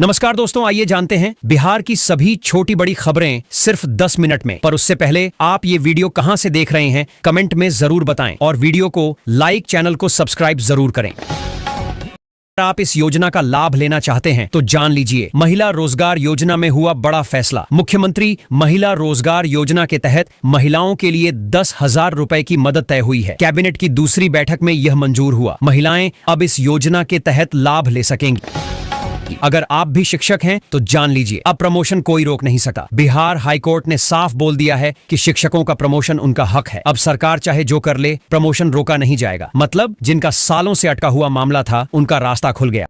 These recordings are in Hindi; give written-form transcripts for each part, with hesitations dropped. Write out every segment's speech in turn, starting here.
नमस्कार दोस्तों, आइए जानते हैं बिहार की सभी छोटी बड़ी खबरें सिर्फ 10 मिनट में। पर उससे पहले आप ये वीडियो कहां से देख रहे हैं कमेंट में जरूर बताएं और वीडियो को लाइक, चैनल को सब्सक्राइब जरूर करें। अगर आप इस योजना का लाभ लेना चाहते हैं तो जान लीजिए, महिला रोजगार योजना में हुआ बड़ा फैसला। मुख्यमंत्री महिला रोजगार योजना के तहत महिलाओं के लिए 10,000 रुपए की मदद तय हुई है। कैबिनेट की दूसरी बैठक में यह मंजूर हुआ। महिलाएं अब इस योजना के तहत लाभ ले सकेंगी। अगर आप भी शिक्षक हैं तो जान लीजिए, अब प्रमोशन कोई रोक नहीं सकता। बिहार हाईकोर्ट ने साफ बोल दिया है कि शिक्षकों का प्रमोशन उनका हक है। अब सरकार चाहे जो कर ले, प्रमोशन रोका नहीं जाएगा। मतलब जिनका सालों से अटका हुआ मामला था, उनका रास्ता खुल गया।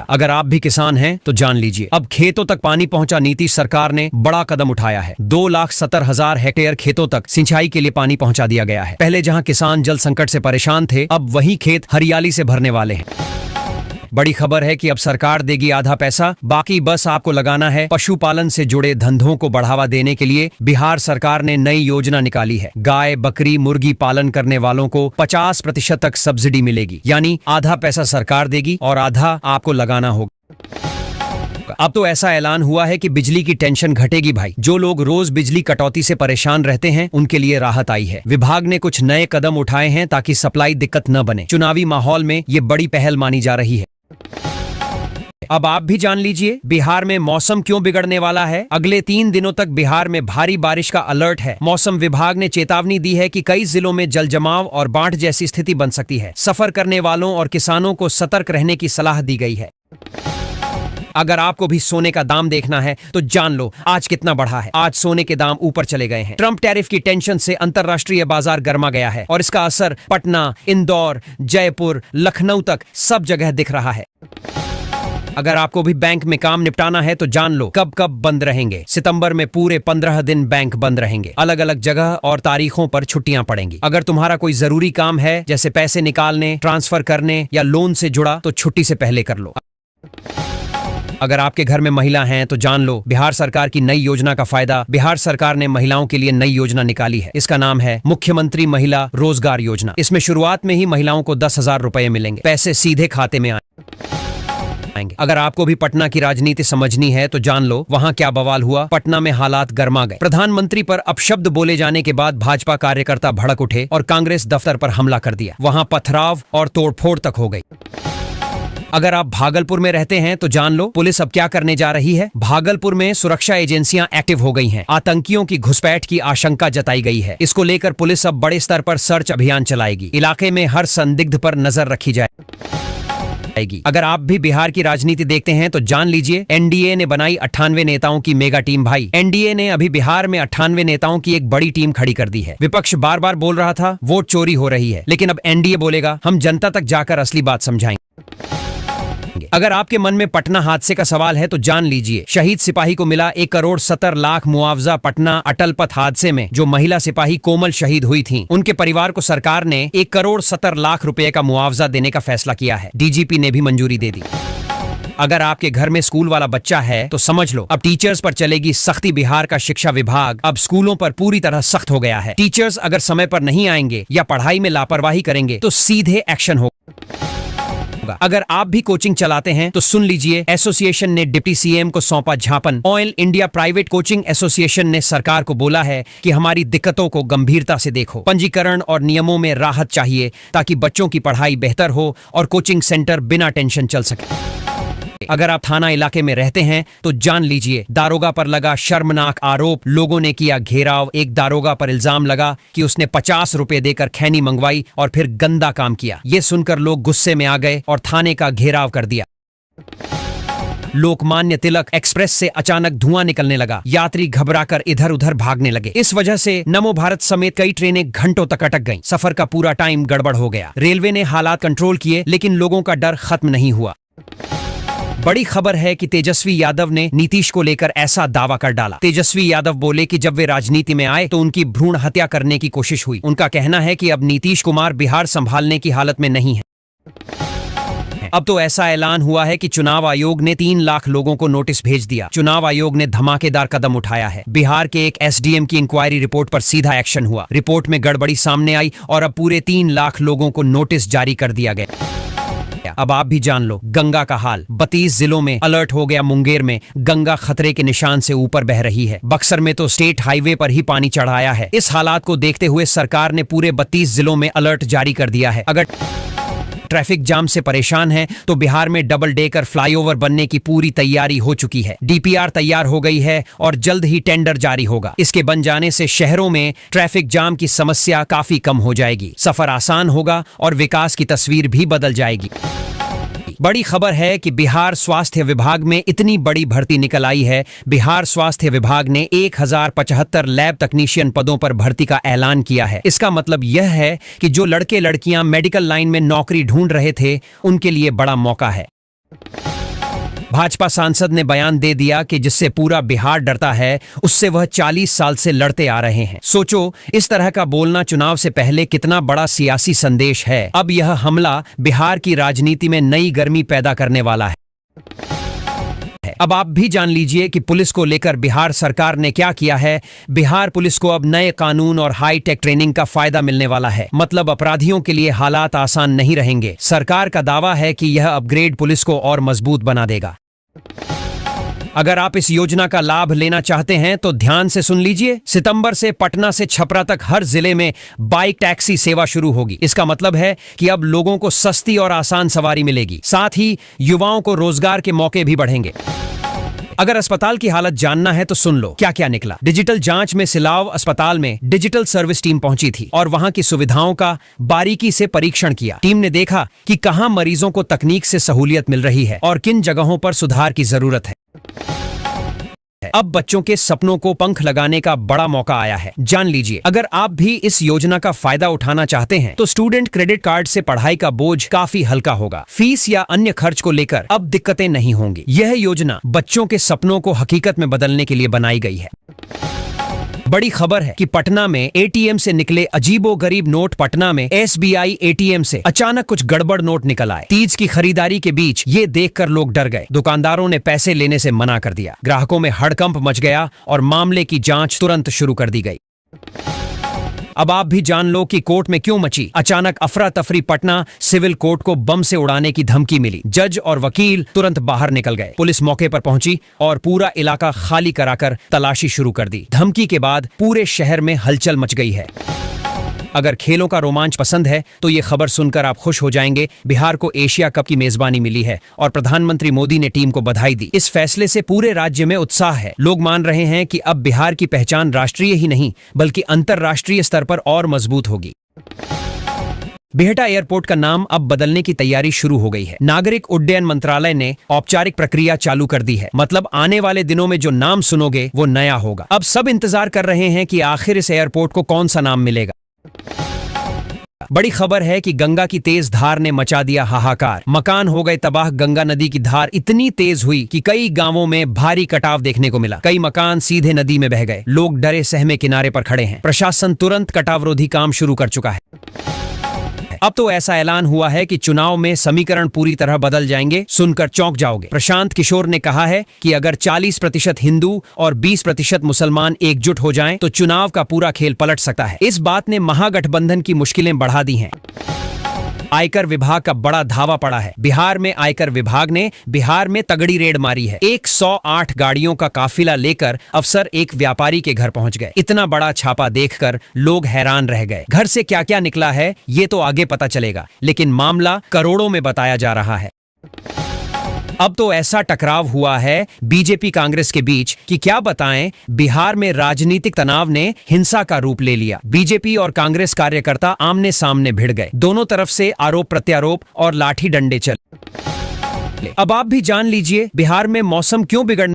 अगर आप भी किसान हैं तो जान लीजिए, अब खेतों तक पानी पहुंचा नीतीश सरकार ने बड़ा कदम उठाया है। 2,70,000 हेक्टेयर खेतों तक सिंचाई के लिए पानी पहुंचा दिया गया है। पहले जहां किसान जल संकट से परेशान थे, अब वही खेत हरियाली से भरने वाले हैं। बड़ी खबर है कि अब सरकार देगी आधा पैसा, बाकी बस आपको लगाना है। पशुपालन से जुड़े धंधों को बढ़ावा देने के लिए बिहार सरकार ने नई योजना निकाली है। गाय, बकरी, मुर्गी पालन करने वालों को 50% तक सब्सिडी मिलेगी। यानी आधा पैसा सरकार देगी और आधा आपको लगाना होगा। अब तो ऐसा ऐलान हुआ है कि बिजली की टेंशन घटेगी भाई। जो लोग रोज बिजली कटौती से परेशान रहते हैं, उनके लिए राहत आई है। विभाग ने कुछ नए कदम उठाए हैं ताकि सप्लाई दिक्कत न बने। चुनावी माहौल में ये बड़ी पहल मानी जा रही है। अब आप भी जान लीजिए बिहार में मौसम क्यों बिगड़ने वाला है। अगले 3 दिनों तक बिहार में भारी बारिश का अलर्ट है। मौसम विभाग ने चेतावनी दी है कि कई जिलों में जल जमाव और बाढ़ जैसी स्थिति बन सकती है। सफर करने वालों और किसानों को सतर्क रहने की सलाह दी गई है। अगर आपको भी सोने का दाम देखना है तो जान लो आज कितना बढ़ा है। आज सोने के दाम ऊपर चले गए हैं। ट्रंप टैरिफ की टेंशन से अंतरराष्ट्रीय बाजार गर्मा गया है और इसका असर पटना, इंदौर, जयपुर, लखनऊ तक सब जगह दिख रहा है। अगर आपको भी बैंक में काम निपटाना है तो जान लो कब कब बंद रहेंगे। सितंबर में पूरे 15 दिन बैंक बंद रहेंगे। अलग अलग जगह और तारीखों पर छुट्टियां पड़ेंगी। अगर तुम्हारा कोई जरूरी काम है, जैसे पैसे निकालने, ट्रांसफर करने या लोन से जुड़ा, तो छुट्टी से पहले कर लो। अगर आपके घर में महिला हैं तो जान लो बिहार सरकार की नई योजना का फायदा। बिहार सरकार ने महिलाओं के लिए नई योजना निकाली है। इसका नाम है मुख्यमंत्री महिला रोजगार योजना। इसमें शुरुआत में ही महिलाओं को 10,000 रुपए मिलेंगे। पैसे सीधे खाते में आएंगे। अगर आपको भी पटना की राजनीति समझनी है तो जान लो वहां क्या बवाल हुआ। पटना में हालात गर्मा गए। प्रधानमंत्री पर अपशब्द बोले जाने के बाद भाजपा कार्यकर्ता भड़क उठे और कांग्रेस दफ्तर पर हमला कर दिया। वहां पथराव और तोड़फोड़ तक हो गई। अगर आप भागलपुर में रहते हैं तो जान लो पुलिस अब क्या करने जा रही है। भागलपुर में सुरक्षा एजेंसियां एक्टिव हो गई हैं। आतंकियों की घुसपैठ की आशंका जताई गई है। इसको लेकर पुलिस अब बड़े स्तर पर सर्च अभियान चलाएगी। इलाके में हर संदिग्ध पर नजर रखी जाएगी। अगर आप भी बिहार की राजनीति देखते हैं तो जान लीजिए एनडीए ने बनाई 98 नेताओं की मेगा टीम। भाई एनडीए ने अभी बिहार में 98 नेताओं की एक बड़ी टीम खड़ी कर दी है। विपक्ष बार बार बोल रहा था वोट चोरी हो रही है, लेकिन अब एनडीए बोलेगा हम जनता तक जाकर असली बात समझाएंगे। अगर आपके मन में पटना हादसे का सवाल है तो जान लीजिए शहीद सिपाही को मिला 1,70,00,000 मुआवजा। पटना अटल पथ हादसे में जो महिला सिपाही कोमल शहीद हुई थी, उनके परिवार को सरकार ने 1,70,00,000 रुपए का मुआवजा देने का फैसला किया है। डीजीपी ने भी मंजूरी दे दी। अगर आपके घर में स्कूल वाला बच्चा है तो समझ लो अब टीचर्स पर चलेगी सख्ती। बिहार का शिक्षा विभाग अब स्कूलों पर पूरी तरह सख्त हो गया है। टीचर्स अगर समय पर नहीं आएंगे या पढ़ाई में लापरवाही करेंगे तो सीधे एक्शन होगा। अगर आप भी कोचिंग चलाते हैं तो सुन लीजिए एसोसिएशन ने डिप्टी सीएम को सौंपा ज्ञापन। Oil India private coaching association ने सरकार को बोला है कि हमारी दिक्कतों को गंभीरता से देखो। पंजीकरण और नियमों में राहत चाहिए ताकि बच्चों की पढ़ाई बेहतर हो और कोचिंग सेंटर बिना टेंशन चल सके। अगर आप थाना इलाके में रहते हैं तो जान लीजिए दारोगा पर लगा शर्मनाक आरोप। लोगों ने किया घेराव। एक दारोगा पर इल्जाम लगा कि उसने 50 रुपए देकर खैनी मंगवाई और फिर गंदा काम किया। ये सुनकर लोग गुस्से में आ गए और थाने का घेराव कर दिया। लोकमान्य तिलक एक्सप्रेस से अचानक धुआं निकलने लगा। यात्री घबराकर इधर उधर भागने लगे। इस वजह से नमो भारत समेत कई ट्रेनें घंटों तक अटक गईं। सफर का पूरा टाइम गड़बड़ हो गया। रेलवे ने हालात कंट्रोल किए, लेकिन लोगों का डर खत्म नहीं हुआ। बड़ी खबर है कि तेजस्वी यादव ने नीतीश को लेकर ऐसा दावा कर डाला। तेजस्वी यादव बोले कि जब वे राजनीति में आए तो उनकी भ्रूण हत्या करने की कोशिश हुई। उनका कहना है कि अब नीतीश कुमार बिहार संभालने की हालत में नहीं है। अब तो ऐसा ऐलान हुआ है कि चुनाव आयोग ने 3 लाख लोगों को नोटिस भेज दिया। चुनाव आयोग ने धमाकेदार कदम उठाया है। बिहार के एक एसडीएम की इंक्वायरी रिपोर्ट पर सीधा एक्शन हुआ। रिपोर्ट में गड़बड़ी सामने आई और अब पूरे 3 लाख लोगों को नोटिस जारी कर दिया गया। अब आप भी जान लो गंगा का हाल। 32 जिलों में अलर्ट हो गया। मुंगेर में गंगा खतरे के निशान से ऊपर बह रही है। बक्सर में तो स्टेट हाईवे पर ही पानी चढ़ आया है। इस हालात को देखते हुए सरकार ने पूरे 32 जिलों में अलर्ट जारी कर दिया है। अगर ट्रैफिक जाम से परेशान है तो बिहार में डबल डेकर फ्लाईओवर बनने की पूरी तैयारी हो चुकी है। डीपीआर तैयार हो गई है और जल्द ही टेंडर जारी होगा। इसके बन जाने से शहरों में ट्रैफिक जाम की समस्या काफी कम हो जाएगी, सफर आसान होगा और विकास की तस्वीर भी बदल जाएगी। बड़ी खबर है कि बिहार स्वास्थ्य विभाग में इतनी बड़ी भर्ती निकल आई है। बिहार स्वास्थ्य विभाग ने 1075 लैब तकनीशियन पदों पर भर्ती का ऐलान किया है। इसका मतलब यह है कि जो लड़के लड़कियां मेडिकल लाइन में नौकरी ढूंढ रहे थे उनके लिए बड़ा मौका है। भाजपा सांसद ने बयान दे दिया कि जिससे पूरा बिहार डरता है उससे वह 40 साल से लड़ते आ रहे हैं। सोचो इस तरह का बोलना चुनाव से पहले कितना बड़ा सियासी संदेश है। अब यह हमला बिहार की राजनीति में नई गर्मी पैदा करने वाला है। अब आप भी जान लीजिए कि पुलिस को लेकर बिहार सरकार ने क्या किया है। बिहार पुलिस को अब नए कानून और हाई टेक ट्रेनिंग का फायदा मिलने वाला है। मतलब अपराधियों के लिए हालात आसान नहीं रहेंगे। सरकार का दावा है कि यह अपग्रेड पुलिस को और मजबूत बना देगा। अगर आप इस योजना का लाभ लेना चाहते हैं तो ध्यान से सुन लीजिए। सितंबर से पटना से छपरा तक हर जिले में बाइक टैक्सी सेवा शुरू होगी। इसका मतलब है कि अब लोगों को सस्ती और आसान सवारी मिलेगी। साथ ही युवाओं को रोजगार के मौके भी बढ़ेंगे। अगर अस्पताल की हालत जानना है तो सुन लो क्या क्या निकला। डिजिटल जांच में सिलाव अस्पताल में डिजिटल सर्विस टीम पहुंची थी और वहां की सुविधाओं का बारीकी से परीक्षण किया। टीम ने देखा कि कहां मरीजों को तकनीक से सहूलियत मिल रही है और किन जगहों पर सुधार की जरूरत है। अब बच्चों के सपनों को पंख लगाने का बड़ा मौका आया है। जान लीजिए अगर आप भी इस योजना का फायदा उठाना चाहते हैं तो स्टूडेंट क्रेडिट कार्ड से पढ़ाई का बोझ काफी हल्का होगा। फीस या अन्य खर्च को लेकर अब दिक्कतें नहीं होंगी। यह योजना बच्चों के सपनों को हकीकत में बदलने के लिए बनाई गई है। बड़ी खबर है कि पटना में एटीएम से निकले अजीबोगरीब नोट। पटना में एसबीआई एटीएम से अचानक कुछ गड़बड़ नोट निकल आए। तीज की खरीदारी के बीच ये देखकर लोग डर गए। दुकानदारों ने पैसे लेने से मना कर दिया। ग्राहकों में हड़कंप मच गया और मामले की जांच तुरंत शुरू कर दी गई। अब आप भी जान लो कि कोर्ट में क्यों मची अचानक अफरा तफरी। पटना सिविल कोर्ट को बम से उड़ाने की धमकी मिली। जज और वकील तुरंत बाहर निकल गए। पुलिस मौके पर पहुंची और पूरा इलाका खाली कराकर तलाशी शुरू कर दी। धमकी के बाद पूरे शहर में हलचल मच गई है। अगर खेलों का रोमांच पसंद है तो ये खबर सुनकर आप खुश हो जाएंगे। बिहार को एशिया कप की मेजबानी मिली है और प्रधानमंत्री मोदी ने टीम को बधाई दी। इस फैसले से पूरे राज्य में उत्साह है। लोग मान रहे हैं कि अब बिहार की पहचान राष्ट्रीय ही नहीं बल्कि अंतर्राष्ट्रीय स्तर पर और मजबूत होगी। बिहटा एयरपोर्ट का नाम अब बदलने की तैयारी शुरू हो गई है। नागरिक उड्डयन मंत्रालय ने औपचारिक प्रक्रिया चालू कर दी है। मतलब आने वाले दिनों में जो नाम सुनोगे वो नया होगा। अब सब इंतजार कर रहे हैं कि आखिर इस एयरपोर्ट को कौन सा नाम मिलेगा। बड़ी खबर है कि गंगा की तेज धार ने मचा दिया हाहाकार। मकान हो गए तबाह। गंगा नदी की धार इतनी तेज हुई कि कई गांवों में भारी कटाव देखने को मिला। कई मकान सीधे नदी में बह गए। लोग डरे सहमे किनारे पर खड़े हैं। प्रशासन तुरंत कटावरोधी काम शुरू कर चुका है। अब तो ऐसा ऐलान हुआ है कि चुनाव में समीकरण पूरी तरह बदल जाएंगे। सुनकर चौंक जाओगे। प्रशांत किशोर ने कहा है कि अगर 40% हिंदू और 20% मुसलमान एकजुट हो जाएं तो चुनाव का पूरा खेल पलट सकता है। इस बात ने महागठबंधन की मुश्किलें बढ़ा दी हैं। आयकर विभाग का बड़ा धावा पड़ा है। बिहार में आयकर विभाग ने बिहार में तगड़ी रेड मारी है। 108 गाड़ियों का काफिला लेकर अफसर एक व्यापारी के घर पहुंच गए। इतना बड़ा छापा देखकर लोग हैरान रह गए। घर से क्या क्या निकला है ये तो आगे पता चलेगा, लेकिन मामला करोड़ों में बताया जा रहा है। अब तो ऐसा टकराव हुआ है बीजेपी कांग्रेस के बीच कि क्या बताएं। बिहार में राजनीतिक तनाव ने हिंसा का रूप ले लिया। बीजेपी और कांग्रेस कार्यकर्ता आमने सामने भिड़ गए। दोनों तरफ से आरोप प्रत्यारोप और लाठी डंडे चले। अब आप भी जान लीजिए बिहार में मौसम क्यों बिगड़ने